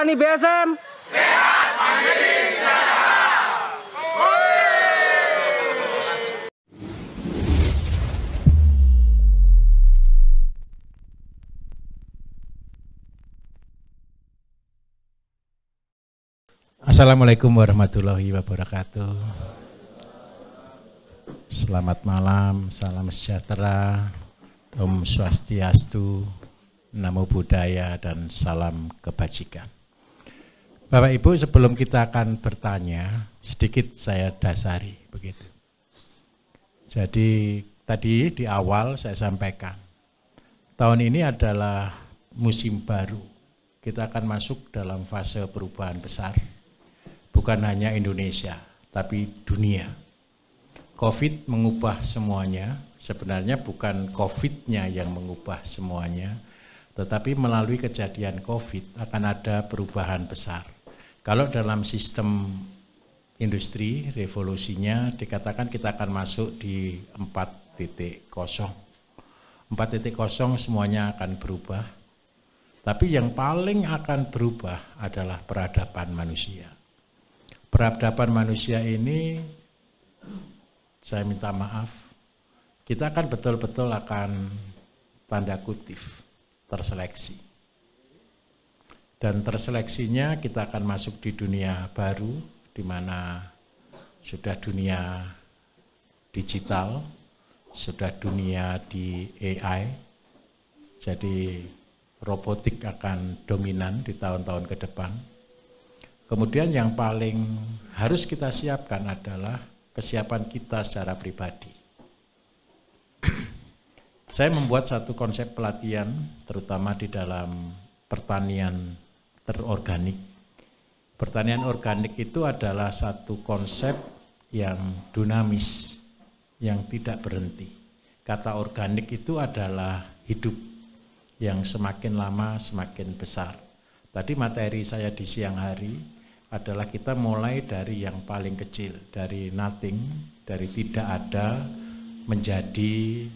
Petani BSM sehat, mandiri, sejahtera. Assalamualaikum warahmatullahi wabarakatuh. Selamat malam, salam sejahtera, Om Swastiastu, Namo Buddhaya, dan salam kebajikan. Bapak Ibu, sebelum kita akan bertanya, sedikit saya dasari begitu. Jadi tadi di awal saya sampaikan, tahun ini adalah musim baru. Kita akan masuk dalam fase perubahan besar. Bukan hanya Indonesia, tapi dunia. COVID mengubah semuanya, sebenarnya bukan COVID-nya yang mengubah semuanya, tetapi melalui kejadian COVID akan ada perubahan besar. Kalau dalam sistem industri, revolusinya dikatakan kita akan masuk di 4.0. 4.0 semuanya akan berubah, tapi yang paling akan berubah adalah peradaban manusia. Peradaban manusia ini, saya minta maaf, kita akan betul-betul akan tanda kutip terseleksi. Dan terseleksinya kita akan masuk di dunia baru, di mana sudah dunia digital, sudah dunia di AI, jadi robotik akan dominan di tahun-tahun ke depan. Kemudian yang paling harus kita siapkan adalah kesiapan kita secara pribadi. Saya membuat satu konsep pelatihan, terutama di dalam pertanian terorganik. Pertanian organik itu adalah satu konsep yang dinamis, yang tidak berhenti. Kata organik itu adalah hidup, yang semakin lama semakin besar. Tadi materi saya di siang hari adalah kita mulai dari yang paling kecil, dari nothing, dari tidak ada menjadi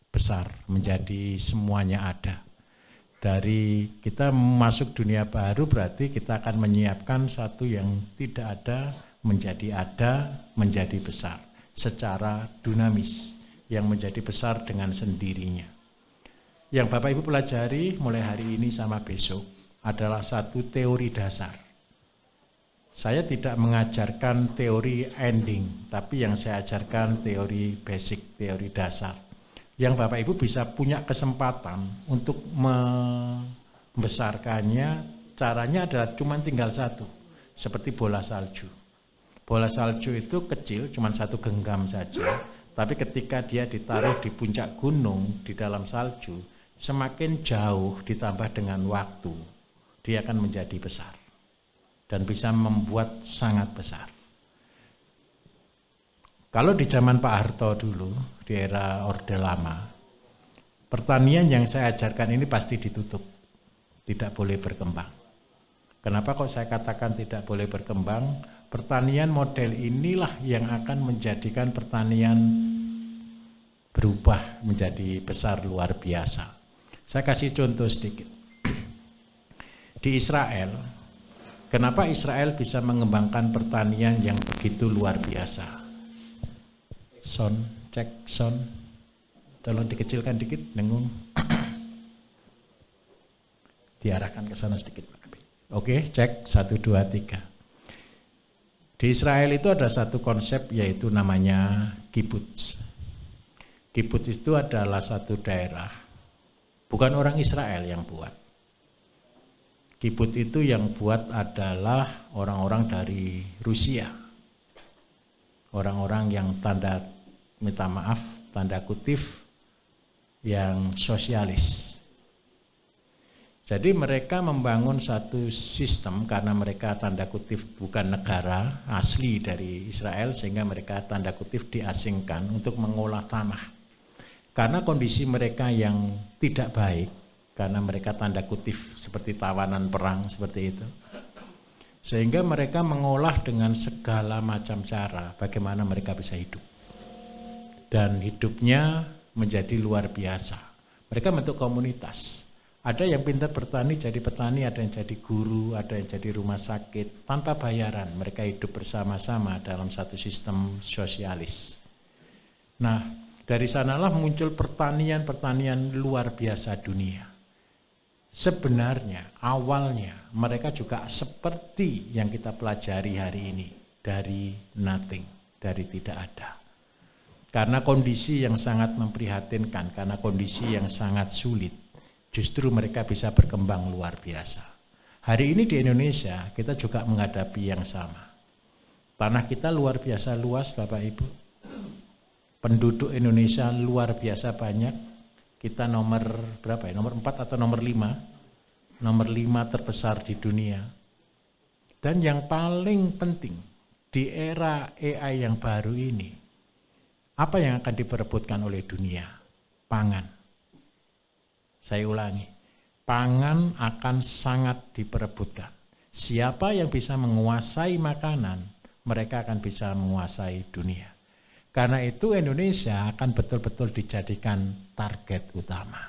besar, menjadi semuanya ada. Dari kita masuk dunia baru berarti kita akan menyiapkan satu yang tidak ada, menjadi besar secara dinamis, yang menjadi besar dengan sendirinya. Yang Bapak Ibu pelajari mulai hari ini sama besok adalah satu teori dasar. Saya tidak mengajarkan teori ending, tapi yang saya ajarkan teori basic, teori dasar. Yang Bapak Ibu bisa punya kesempatan untuk membesarkannya, caranya adalah cuma tinggal satu, seperti bola salju. Bola salju itu kecil, cuma satu genggam saja, tapi ketika dia ditaruh di puncak gunung, di dalam salju, semakin jauh ditambah dengan waktu, dia akan menjadi besar. Dan bisa membuat sangat besar. Kalau di zaman Pak Harto dulu, di era Orde Lama, pertanian yang saya ajarkan ini pasti ditutup, tidak boleh berkembang. Kenapa kok saya katakan tidak boleh berkembang? Pertanian model inilah yang akan menjadikan pertanian berubah menjadi besar luar biasa. Saya kasih contoh sedikit. Di Israel, kenapa Israel bisa mengembangkan pertanian yang begitu luar biasa? Cek sound, tolong dikecilkan dikit, dengung. Diarahkan ke sana sedikit. Oke, cek 1, 2, 3. Di Israel itu ada satu konsep yaitu namanya kibbutz. Kibbutz itu adalah satu daerah, bukan orang Israel yang buat. Kibbutz itu yang buat adalah orang-orang dari Rusia. Orang-orang yang tanda kutip, yang sosialis. Jadi mereka membangun satu sistem karena mereka tanda kutip bukan negara asli dari Israel, sehingga mereka tanda kutip diasingkan untuk mengolah tanah. Karena kondisi mereka yang tidak baik, karena mereka tanda kutip seperti tawanan perang seperti itu, sehingga mereka mengolah dengan segala macam cara bagaimana mereka bisa hidup. Dan hidupnya menjadi luar biasa. Mereka bentuk komunitas. Ada yang pintar bertani jadi petani, ada yang jadi guru, ada yang jadi rumah sakit tanpa bayaran. Mereka hidup bersama-sama dalam satu sistem sosialis. Nah, dari sanalah muncul pertanian-pertanian luar biasa dunia. Sebenarnya awalnya mereka juga seperti yang kita pelajari hari ini, dari nothing, dari tidak ada. Karena kondisi yang sangat memprihatinkan, karena kondisi yang sangat sulit, justru mereka bisa berkembang luar biasa. Hari ini di Indonesia kita juga menghadapi yang sama. Tanah kita luar biasa luas Bapak Ibu. Penduduk Indonesia luar biasa banyak. Kita nomor berapa ya? Nomor 4 atau nomor 5? Nomor 5 terbesar di dunia. Dan yang paling penting di era AI yang baru ini, apa yang akan diperebutkan oleh dunia? Pangan. Saya ulangi, pangan akan sangat diperebutkan. Siapa yang bisa menguasai makanan, mereka akan bisa menguasai dunia. Karena itu Indonesia akan betul-betul dijadikan target utama.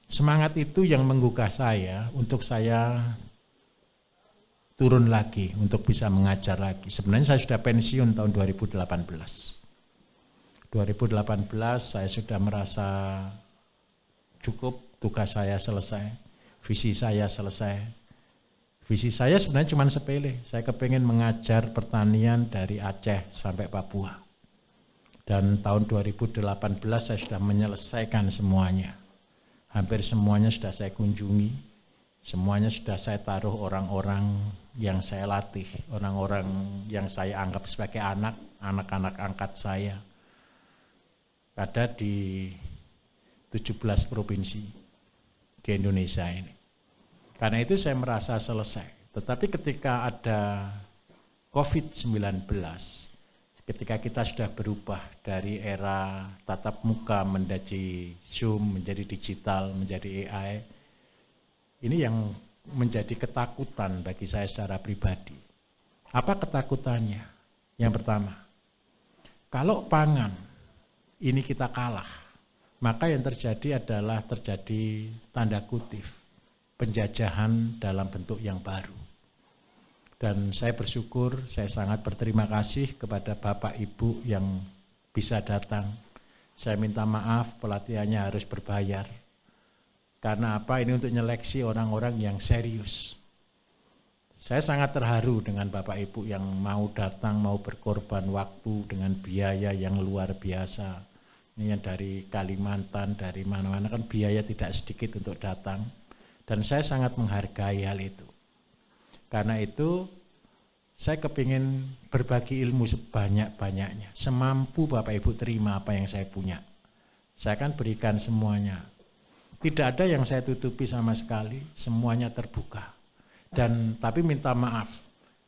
Semangat itu yang menggugah saya untuk saya turun lagi, untuk bisa mengajar lagi. Sebenarnya saya sudah pensiun tahun 2018. 2018 saya sudah merasa cukup, tugas saya selesai, visi saya selesai. Visi saya sebenarnya cuma sepele, saya kepengen mengajar pertanian dari Aceh sampai Papua. Dan tahun 2018 saya sudah menyelesaikan semuanya. Hampir semuanya sudah saya kunjungi, semuanya sudah saya taruh orang-orang yang saya latih, orang-orang yang saya anggap sebagai anak-anak angkat saya. Ada di 17 provinsi di Indonesia ini. Karena itu saya merasa selesai. Tetapi ketika ada COVID-19, ketika kita sudah berubah dari era tatap muka menjadi Zoom, menjadi digital, menjadi AI, ini yang menjadi ketakutan bagi saya secara pribadi. Apa ketakutannya? Yang pertama, kalau pangan ini kita kalah, maka yang terjadi adalah terjadi tanda kutip penjajahan dalam bentuk yang baru. Dan saya bersyukur, saya sangat berterima kasih kepada Bapak Ibu yang bisa datang. Saya minta maaf pelatihannya harus berbayar. Karena apa? Ini untuk nyeleksi orang-orang yang serius. Saya sangat terharu dengan Bapak Ibu yang mau datang, mau berkorban waktu dengan biaya yang luar biasa. Ini yang dari Kalimantan, dari mana-mana kan biaya tidak sedikit untuk datang. Dan saya sangat menghargai hal itu. Karena itu saya kepingin berbagi ilmu sebanyak-banyaknya. Semampu Bapak Ibu terima apa yang saya punya. Saya akan berikan semuanya. Tidak ada yang saya tutupi sama sekali, semuanya terbuka. Dan tapi minta maaf,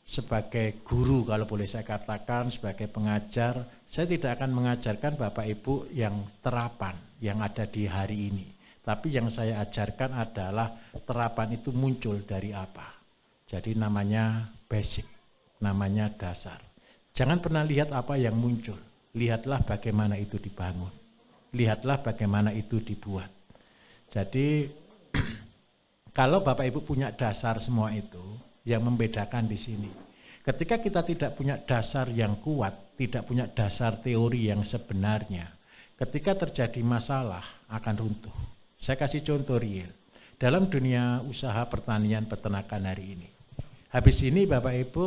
sebagai guru kalau boleh saya katakan, sebagai pengajar, saya tidak akan mengajarkan Bapak Ibu yang terapan yang ada di hari ini. Tapi yang saya ajarkan adalah terapan itu muncul dari apa. Jadi namanya basic, namanya dasar. Jangan pernah lihat apa yang muncul, lihatlah bagaimana itu dibangun. Lihatlah bagaimana itu dibuat. Jadi kalau Bapak Ibu punya dasar semua itu, yang membedakan di sini. Ketika kita tidak punya dasar yang kuat, tidak punya dasar teori yang sebenarnya, ketika terjadi masalah akan runtuh. Saya kasih contoh real. Dalam dunia usaha pertanian peternakan hari ini. Habis ini Bapak Ibu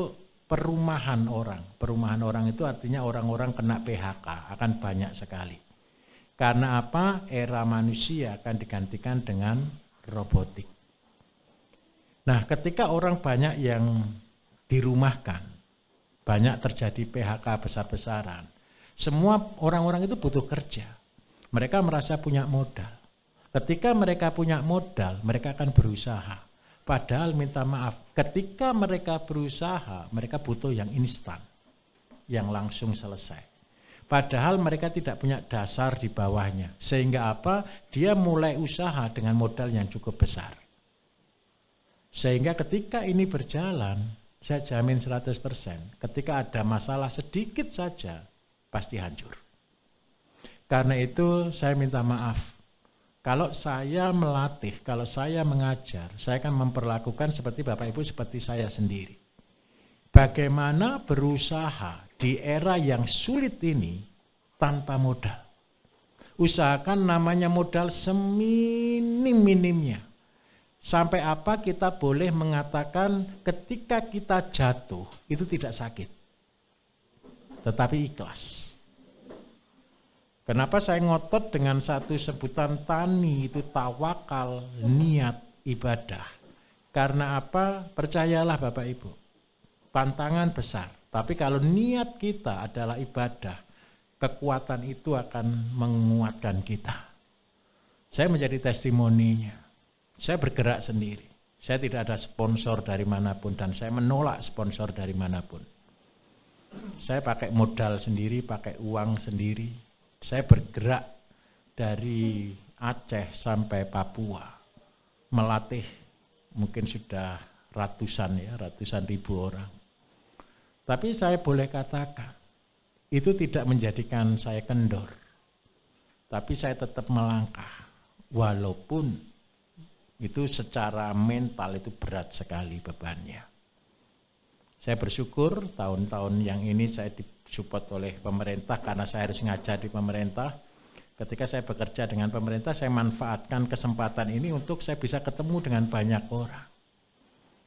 perumahan orang itu artinya orang-orang kena PHK akan banyak sekali. Karena apa? Era manusia akan digantikan dengan robotik. Nah, ketika orang banyak yang dirumahkan, banyak terjadi PHK besar-besaran, semua orang-orang itu butuh kerja. Mereka merasa punya modal. Ketika mereka punya modal, mereka akan berusaha. Padahal minta maaf, ketika mereka berusaha, mereka butuh yang instan, yang langsung selesai. Padahal mereka tidak punya dasar di bawahnya. Sehingga apa? Dia mulai usaha dengan modal yang cukup besar. Sehingga ketika ini berjalan, saya jamin 100%, ketika ada masalah sedikit saja, pasti hancur. Karena itu saya minta maaf, Kalau saya melatih, kalau saya mengajar, saya akan memperlakukan seperti Bapak Ibu, seperti saya sendiri. Bagaimana berusaha di era yang sulit ini tanpa modal. Usahakan namanya modal seminim-minimnya. Sampai apa kita boleh mengatakan ketika kita jatuh itu tidak sakit. Tetapi ikhlas. Kenapa saya ngotot dengan satu sebutan tani itu tawakal, niat, ibadah. Karena apa? Percayalah Bapak Ibu. Tantangan besar. Tapi kalau niat kita adalah ibadah, kekuatan itu akan menguatkan kita. Saya menjadi testimoninya. Saya bergerak sendiri. Saya tidak ada sponsor dari manapun dan saya menolak sponsor dari manapun. Saya pakai modal sendiri, pakai uang sendiri. Saya bergerak dari Aceh sampai Papua, melatih mungkin sudah ratusan ribu orang. Tapi saya boleh katakan, itu tidak menjadikan saya kendor. Tapi saya tetap melangkah, walaupun itu secara mental itu berat sekali bebannya. Saya bersyukur tahun-tahun yang ini saya disupport oleh pemerintah karena saya harus ngajar di pemerintah. Ketika saya bekerja dengan pemerintah, saya manfaatkan kesempatan ini untuk saya bisa ketemu dengan banyak orang.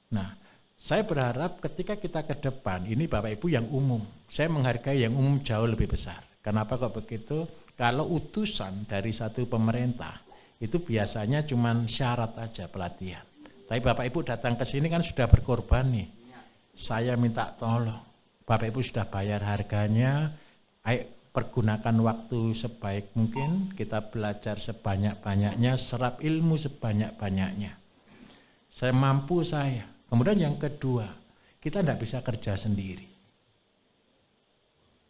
Nah, saya berharap ketika kita ke depan, ini Bapak Ibu yang umum, saya menghargai yang umum jauh lebih besar. Kenapa kok begitu? Kalau utusan dari satu pemerintah, itu biasanya cuma syarat aja pelatihan. Tapi Bapak Ibu datang ke sini kan sudah berkorban nih. Saya minta tolong, Bapak Ibu sudah bayar harganya, ayo pergunakan waktu sebaik mungkin, kita belajar sebanyak-banyaknya, serap ilmu sebanyak-banyaknya. Saya mampu saya. Kemudian yang kedua, kita tidak bisa kerja sendiri.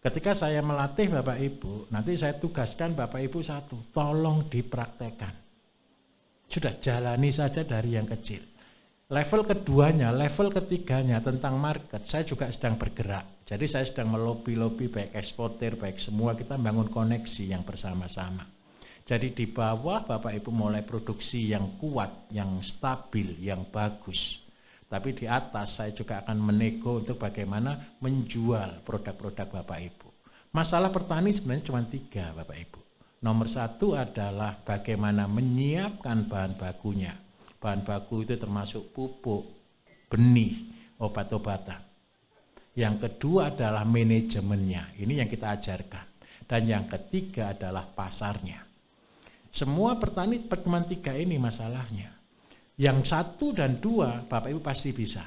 Ketika saya melatih Bapak Ibu, nanti saya tugaskan Bapak Ibu satu, tolong dipraktekkan. Sudah jalani saja dari yang kecil. Level keduanya, level ketiganya tentang market, saya juga sedang bergerak. Jadi saya sedang melobi-lobi baik eksportir, baik semua, kita bangun koneksi yang bersama-sama. Jadi di bawah Bapak Ibu mulai produksi yang kuat, yang stabil, yang bagus. Tapi di atas saya juga akan menego untuk bagaimana menjual produk-produk Bapak Ibu. Masalah petani sebenarnya cuma 3 Bapak Ibu. Nomor 1 adalah bagaimana menyiapkan bahan bakunya. Bahan baku itu termasuk pupuk, benih, obat-obatan. Yang kedua adalah manajemennya, ini yang kita ajarkan. Dan yang ketiga adalah pasarnya. Semua petani cuma 3 ini masalahnya. Yang 1 dan 2 Bapak Ibu pasti bisa.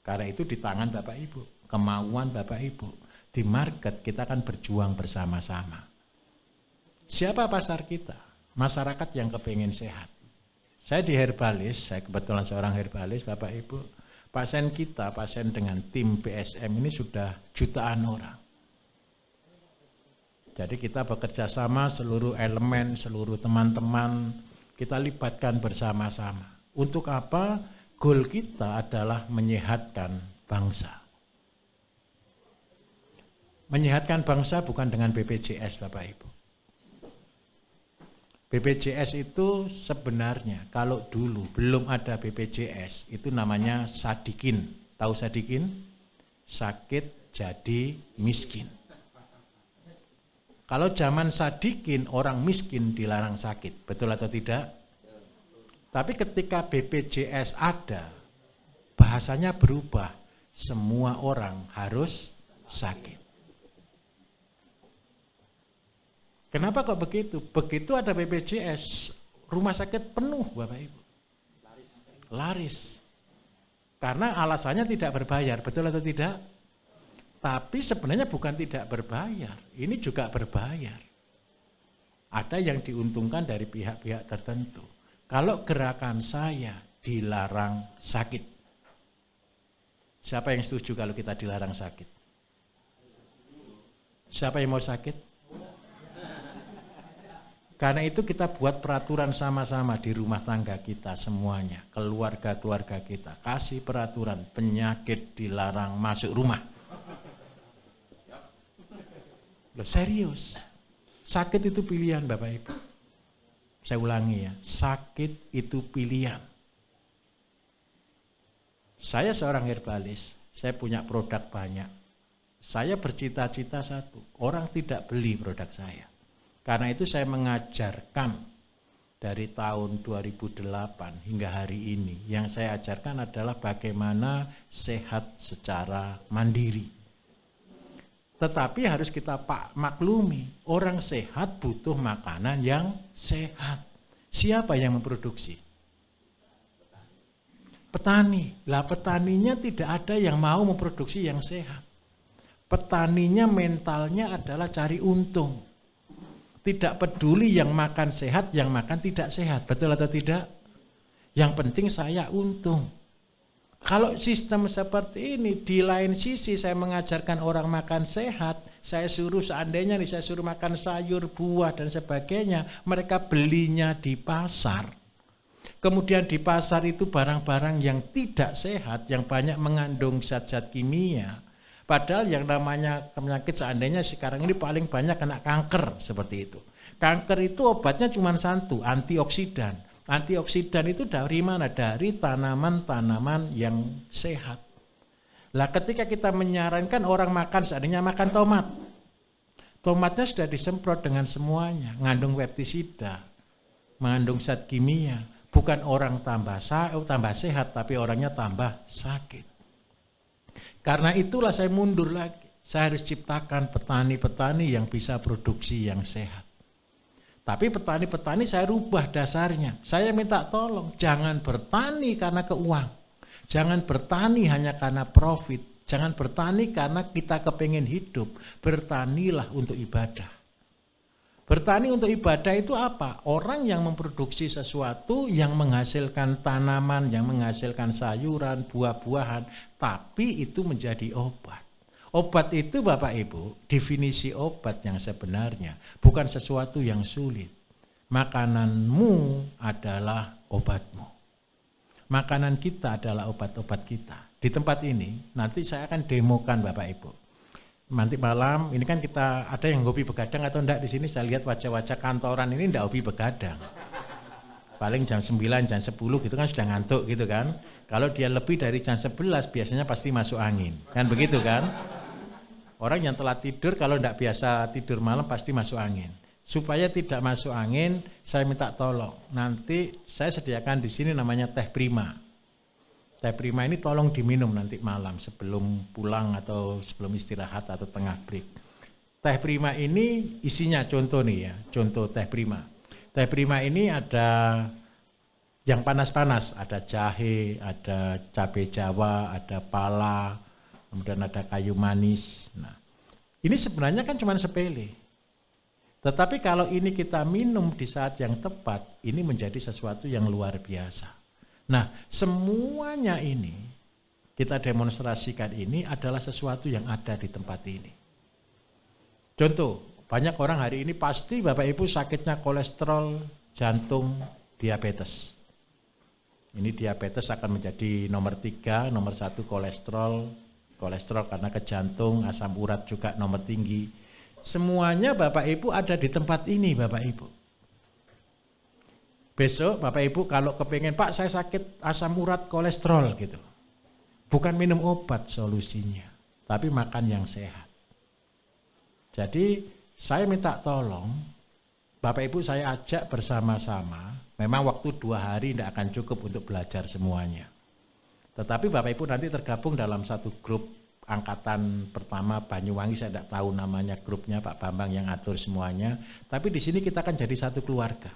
Karena itu di tangan Bapak Ibu, kemauan Bapak Ibu. Di market kita akan berjuang bersama-sama. Siapa pasar kita? Masyarakat yang kepengen sehat. Saya di Herbalis, saya kebetulan seorang herbalis Bapak Ibu. Pasien kita, pasien dengan tim BSM ini sudah jutaan orang. Jadi kita bekerja sama seluruh elemen, seluruh teman-teman, kita libatkan bersama-sama. Untuk apa? Goal kita adalah menyehatkan bangsa. Menyehatkan bangsa bukan dengan BPJS Bapak Ibu. BPJS itu sebenarnya kalau dulu belum ada BPJS itu namanya Sadikin. Tahu Sadikin? Sakit jadi miskin. Kalau zaman Sadikin orang miskin dilarang sakit, betul atau tidak? Tapi ketika BPJS ada, bahasanya berubah. Semua orang harus sakit. Kenapa kok begitu? Begitu ada BPJS, rumah sakit penuh Bapak Ibu. Laris. Karena alasannya tidak berbayar, betul atau tidak? Tapi sebenarnya bukan tidak berbayar, ini juga berbayar. Ada yang diuntungkan dari pihak-pihak tertentu. Kalau gerakan saya dilarang sakit. Siapa yang setuju kalau kita dilarang sakit? Siapa yang mau sakit? Karena itu kita buat peraturan sama-sama di rumah tangga kita semuanya, keluarga-keluarga kita. Kasih peraturan, penyakit dilarang masuk rumah. Loh, serius, sakit itu pilihan Bapak Ibu. Saya ulangi ya, sakit itu pilihan. Saya seorang herbalis, saya punya produk banyak. Saya bercita-cita satu, orang tidak beli produk saya. Karena itu saya mengajarkan dari tahun 2008 hingga hari ini. Yang saya ajarkan adalah bagaimana sehat secara mandiri. Tetapi harus kita maklumi, orang sehat butuh makanan yang sehat. Siapa yang memproduksi? Petani. Lah petaninya tidak ada yang mau memproduksi yang sehat. Petaninya mentalnya adalah cari untung. Tidak peduli yang makan sehat, yang makan tidak sehat. Betul atau tidak? Yang penting saya untung. Kalau sistem seperti ini, di lain sisi saya mengajarkan orang makan sehat, saya suruh seandainya nih saya suruh makan sayur, buah dan sebagainya, mereka belinya di pasar. Kemudian di pasar itu barang-barang yang tidak sehat, yang banyak mengandung zat-zat kimia. Padahal yang namanya penyakit seandainya sekarang ini paling banyak kena kanker seperti itu. Kanker itu obatnya cuma satu, antioksidan. Antioksidan itu dari mana? Dari tanaman-tanaman yang sehat. Lah ketika kita menyarankan orang makan seandainya makan tomat. Tomatnya sudah disemprot dengan semuanya, mengandung pestisida, mengandung zat kimia. Bukan orang tambah sehat, tapi orangnya tambah sakit. Karena itulah saya mundur lagi. Saya harus ciptakan petani-petani yang bisa produksi yang sehat. Tapi petani-petani saya rubah dasarnya. Saya minta tolong, jangan bertani karena keuang. Jangan bertani hanya karena profit. Jangan bertani karena kita kepengen hidup. Bertanilah untuk ibadah. Bertani untuk ibadah itu apa? Orang yang memproduksi sesuatu yang menghasilkan tanaman, yang menghasilkan sayuran, buah-buahan, tapi itu menjadi obat. Obat itu Bapak Ibu, definisi obat yang sebenarnya bukan sesuatu yang sulit. Makananmu adalah obatmu. Makanan kita adalah obat-obat kita. Di tempat ini nanti saya akan demokan Bapak Ibu. Nanti malam ini kan kita ada yang hobi begadang atau enggak di sini, saya lihat wajah-wajah kantoran ini enggak hobi begadang. Paling jam 9, jam 10 gitu kan sudah ngantuk gitu kan. Kalau dia lebih dari jam 11 biasanya pasti masuk angin. Kan begitu kan? Orang yang telah tidur kalau enggak biasa tidur malam pasti masuk angin. Supaya tidak masuk angin, saya minta tolong. Nanti saya sediakan di sini namanya teh prima. Teh prima ini tolong diminum nanti malam sebelum pulang atau sebelum istirahat atau tengah break. Teh prima ini isinya contoh nih ya, contoh teh prima. Teh prima ini ada yang panas-panas, ada jahe, ada cabai Jawa, ada pala, kemudian ada kayu manis. Nah, ini sebenarnya kan cuma sepele. Tetapi kalau ini kita minum di saat yang tepat, ini menjadi sesuatu yang luar biasa. Nah, semuanya ini kita demonstrasikan ini adalah sesuatu yang ada di tempat ini. Contoh, banyak orang hari ini pasti Bapak Ibu sakitnya kolesterol, jantung, diabetes. Ini diabetes akan menjadi nomor 3, nomor 1 kolesterol karena ke jantung, asam urat juga nomor tinggi. Semuanya Bapak Ibu ada di tempat ini Bapak Ibu. Besok Bapak Ibu kalau kepengen, Pak saya sakit asam urat kolesterol gitu. Bukan minum obat solusinya, tapi makan yang sehat. Jadi saya minta tolong, Bapak Ibu saya ajak bersama-sama, memang waktu 2 hari tidak akan cukup untuk belajar semuanya. Tetapi Bapak Ibu nanti tergabung dalam satu grup angkatan pertama Banyuwangi, saya tidak tahu namanya grupnya, Pak Bambang yang atur semuanya. Tapi di sini kita akan jadi satu keluarga.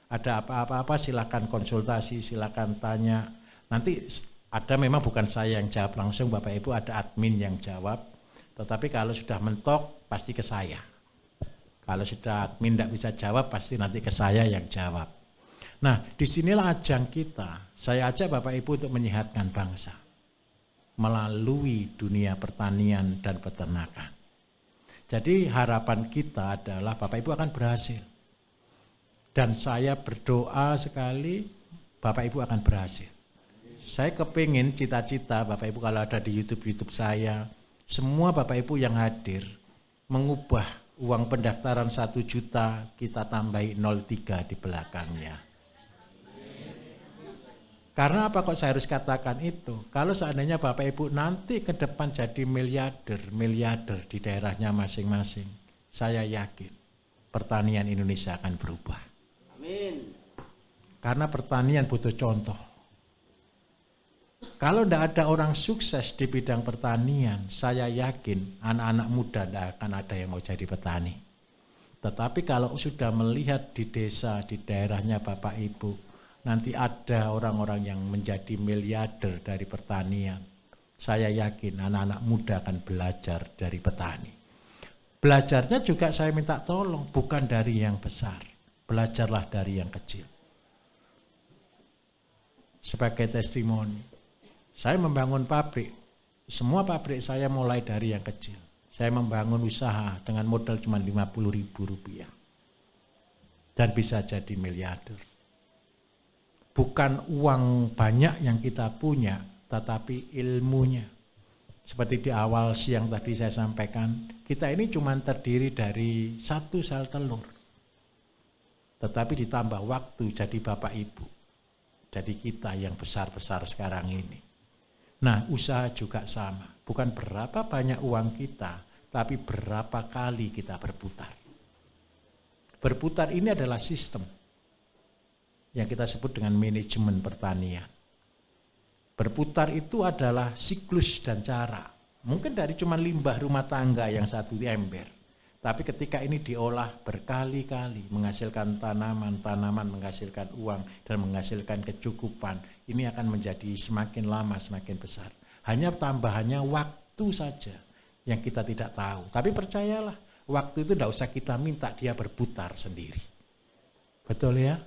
Ada apa-apa silakan konsultasi, silakan tanya. Nanti ada memang bukan saya yang jawab langsung Bapak Ibu, ada admin yang jawab. Tetapi kalau sudah mentok pasti ke saya. Kalau sudah admin tidak bisa jawab pasti nanti ke saya yang jawab. Nah, disinilah ajang kita. Saya ajak Bapak Ibu untuk menyehatkan bangsa melalui dunia pertanian dan peternakan. Jadi harapan kita adalah Bapak Ibu akan berhasil. Dan saya berdoa sekali Bapak Ibu akan berhasil. Saya kepingin cita-cita Bapak Ibu kalau ada di YouTube saya, semua Bapak Ibu yang hadir mengubah uang pendaftaran 1 juta kita tambahi 03 di belakangnya. Karena apa kok saya harus katakan itu? Kalau seandainya Bapak Ibu nanti ke depan jadi miliarder di daerahnya masing-masing, saya yakin pertanian Indonesia akan berubah. Amin. Karena pertanian butuh contoh. Kalau tidak ada orang sukses di bidang pertanian, saya yakin anak-anak muda tidak akan ada yang mau jadi petani. Tetapi kalau sudah melihat di desa, di daerahnya Bapak Ibu, nanti ada orang-orang yang menjadi miliarder dari pertanian, saya yakin anak-anak muda akan belajar dari petani. Belajarnya juga saya minta tolong, bukan dari yang besar, belajarlah dari yang kecil. Sebagai testimoni, saya membangun pabrik, semua pabrik saya mulai dari yang kecil. Saya membangun usaha dengan modal cuma Rp50.000 dan bisa jadi miliarder. Bukan uang banyak yang kita punya, tetapi ilmunya. Seperti di awal siang tadi saya sampaikan, kita ini cuma terdiri dari 1 sel telur. Tetapi ditambah waktu jadi Bapak Ibu. Jadi kita yang besar-besar sekarang ini. Nah, usaha juga sama. Bukan berapa banyak uang kita, tapi berapa kali kita berputar. Berputar ini adalah sistem yang kita sebut dengan manajemen pertanian. Berputar itu adalah siklus dan cara. Mungkin dari cuma limbah rumah tangga yang 1 ember. Tapi ketika ini diolah berkali-kali, menghasilkan tanaman menghasilkan uang, dan menghasilkan kecukupan, ini akan menjadi semakin lama semakin besar. Hanya tambahannya waktu saja yang kita tidak tahu. Tapi percayalah, waktu itu tidak usah kita minta, dia berputar sendiri. Betul ya?